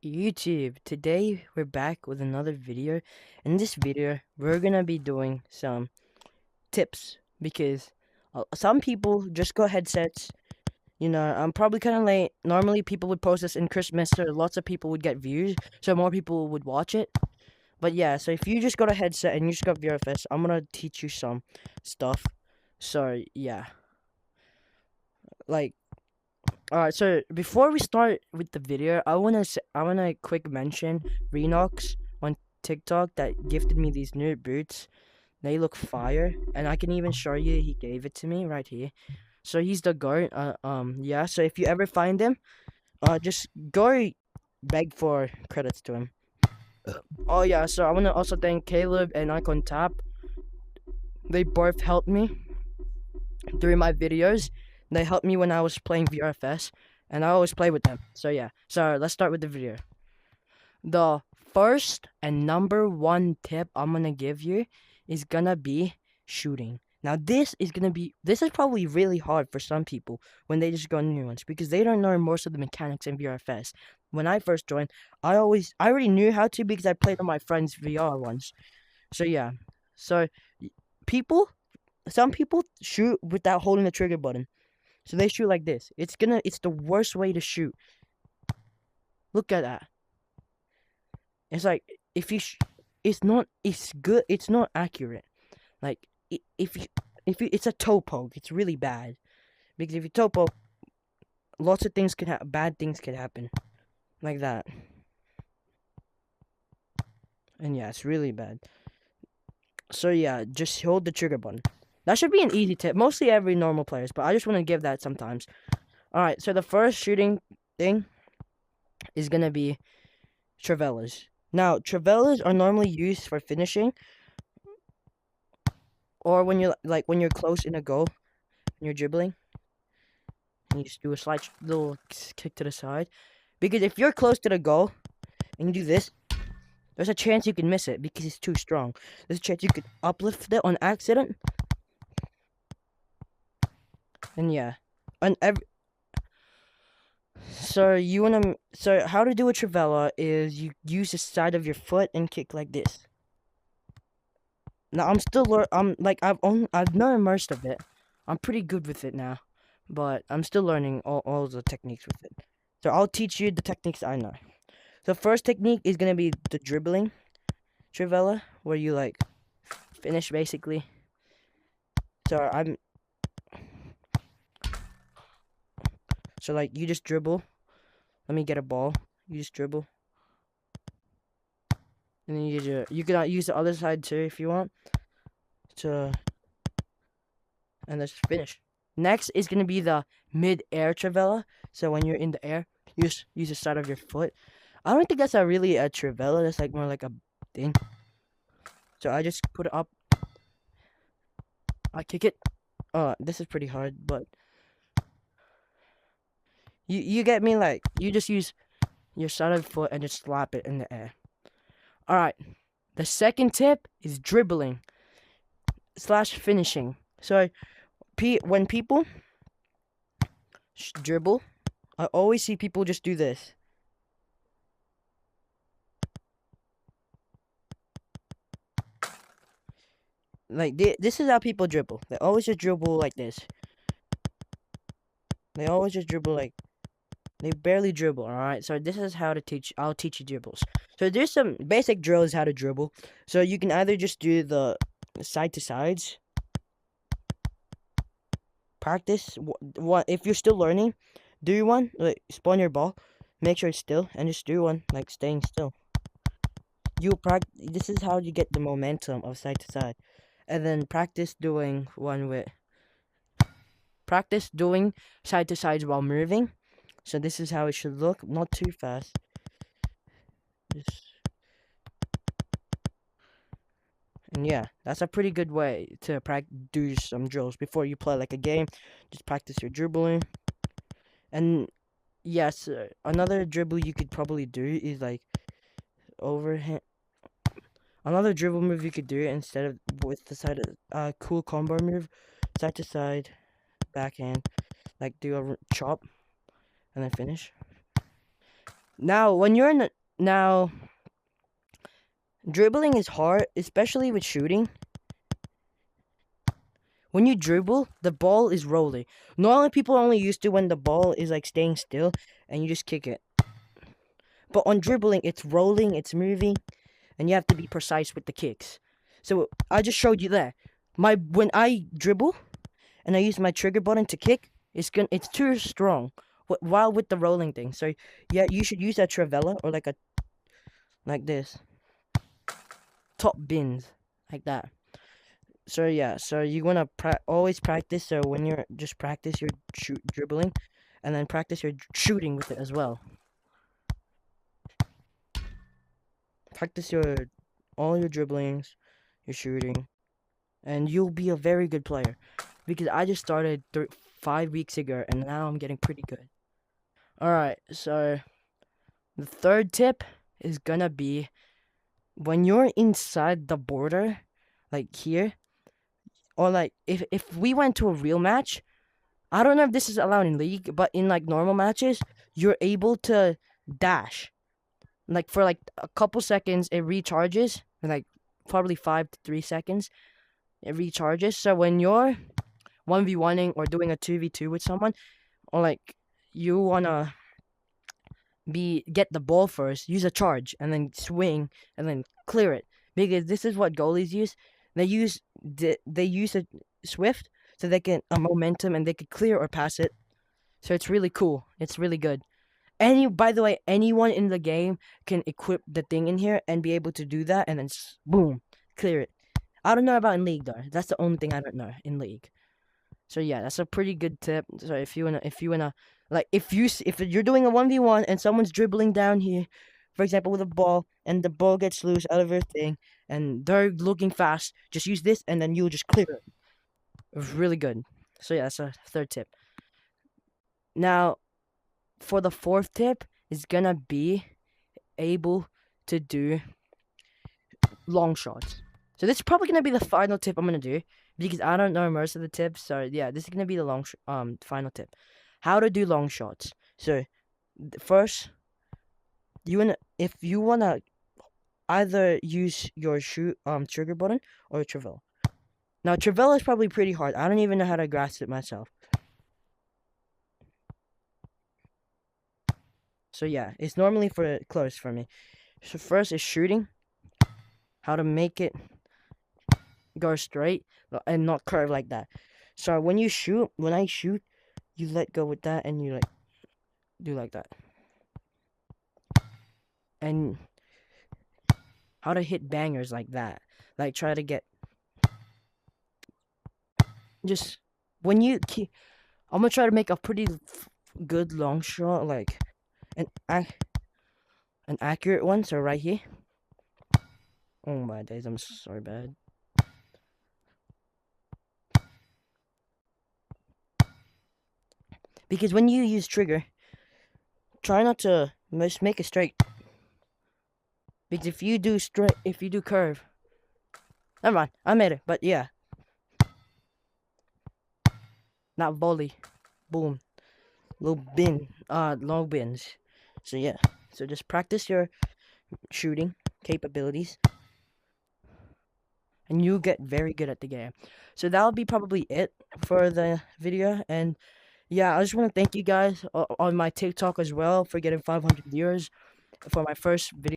YouTube. Today we're back with another video. In this video, we're gonna be doing some tips because some people just got headsets. I'm probably kind of late. Normally, people would post this in Christmas, so lots of people would get views, so more people would watch it. But yeah, so if you just got a headset and you just got VRFS, I'm gonna teach you some stuff. So yeah, like alright, so before we start with the video, I wanna quick mention Renox on TikTok that gifted me these new boots. They look fire, and I can even show you he gave it to me right here. So he's the goat. Yeah. So if you ever find him, just go beg for credits to him. Oh yeah. So I wanna also thank Caleb and Icon Tap. They both helped me during my videos. They helped me when I was playing VRFS, and I always play with them. So yeah. So let's start with the video. The first and number one tip I'm gonna give you is gonna be shooting. Now this is probably really hard for some people when they just go new ones because they don't know most of the mechanics in VRFS. When I first joined, I already knew how to because I played on my friend's VR ones. So yeah. So people some people shoot without holding the trigger button. So they shoot like this. It's the worst way to shoot. Look at that. It's like if you it's good, it's not accurate. Like it's a toe poke, it's really bad. Because if you toe poke, lots of things could happen, bad things could happen. Like that. And yeah, it's really bad. So yeah, just hold the trigger button. That should be an easy tip. Mostly every normal players, but I just want to give that sometimes. Alright, so the first shooting thing is gonna be Travellas. Now, Travellas are normally used for finishing, or when you're close in a goal, and you're dribbling, and you just do a slight little kick to the side. Because if you're close to the goal and you do this, there's a chance you can miss it because it's too strong. There's a chance you could uplift it on accident. And yeah, and so how to do a Travella is you use the side of your foot and kick like this. Now I've known most of it. I'm pretty good with it now, but I'm still learning all the techniques with it. So I'll teach you the techniques I know. The first technique is gonna be the dribbling Trivella, where you like finish basically. So you just dribble. Let me get a ball. You just dribble, and then you can use the other side too if you want. And let's finish. Next is gonna be the mid-air Trivella. So when you're in the air, you just use the side of your foot. I don't think that's really a Trivella. That's like more like a thing. So I just put it up. I kick it. This is pretty hard, but you get me. Like you just use your side of the foot and just slap it in the air. All right. The second tip is dribbling / finishing. So when people dribble, I always see people just do this. Like this is how people dribble. They always just dribble like this. They always just dribble like they barely dribble. All right. So this is how to teach. I'll teach you dribbles. So there's some basic drills how to dribble. So you can either just do the side to sides. Practice. What if you're still learning? Do one like spawn your ball. Make sure it's still and just do one like staying still. This is how you get the momentum of side to side. And then practice doing side to sides while moving. So this is how it should look, not too fast. And yeah, that's a pretty good way to do some drills before you play like a game. Just practice your dribbling. And yes, another dribble you could probably do is like overhand. Another dribble move you could do instead of with the side of cool combo move, side to side, backhand, like do a chop and then finish. Now, when you're in now, dribbling is hard, especially with shooting. When you dribble, the ball is rolling. Normally, people are only used to when the ball is like staying still and you just kick it. But on dribbling, it's rolling, it's moving, and you have to be precise with the kicks. So I just showed you that. When I dribble and I use my trigger button to kick, it's too strong. While with the rolling thing, so yeah, you should use a trivella or like this top bins like that. So yeah, so you wanna always practice. So when you're just practice your dribbling, and then practice your shooting with it as well. Practice all your dribblings, your shooting, and you'll be a very good player. Because I just started 5 weeks ago, and now I'm getting pretty good. All right, so the third tip is gonna be when you're inside the border, like here, or like if we went to a real match. I don't know if this is allowed in league, but in like normal matches, you're able to dash. Like for like a couple seconds, it recharges. Like probably 5 to 3 seconds, it recharges. So when you're 1v1ing or doing a 2v2 with someone, or like you wanna get the ball first, use a charge and then swing and then clear it. Because this is what goalies use. They use a swift so they can a momentum and they could clear or pass it. So it's really cool. It's really good. By the way, anyone in the game can equip the thing in here and be able to do that and then boom, clear it. I don't know about in league though. That's the only thing I don't know in league. So yeah, that's a pretty good tip. So if you wanna like if you're doing a 1v1 and someone's dribbling down here, for example with a ball, and the ball gets loose out of your thing and they're looking fast, just use this and then you'll just clear it. It's really good. So yeah, that's a third tip. Now for the fourth tip is gonna be able to do long shots. So this is probably gonna be the final tip I'm gonna do because I don't know most of the tips. So yeah, this is gonna be the final tip. How to do long shots. So first, if you wanna either use your shoot trigger button or trivela. Now trivela is probably pretty hard. I don't even know how to grasp it myself. So yeah, it's normally for close for me. So first is shooting. How to make it go straight and not curve like that. So when I shoot, you let go with that and you like do like that. And how to hit bangers like that. Like try to get just when you keep, I'm gonna try to make a pretty good long shot, like an accurate one. So right here. Oh my days, I'm sorry bad. Because when you use trigger, try not to just make it straight. Because if you do curve, never mind, I made it. But yeah, not volley, boom, long bins. So yeah, so just practice your shooting capabilities, and you get very good at the game. So that'll be probably it for the video. And yeah, I just want to thank you guys on my TikTok as well for getting 500 viewers for my first video.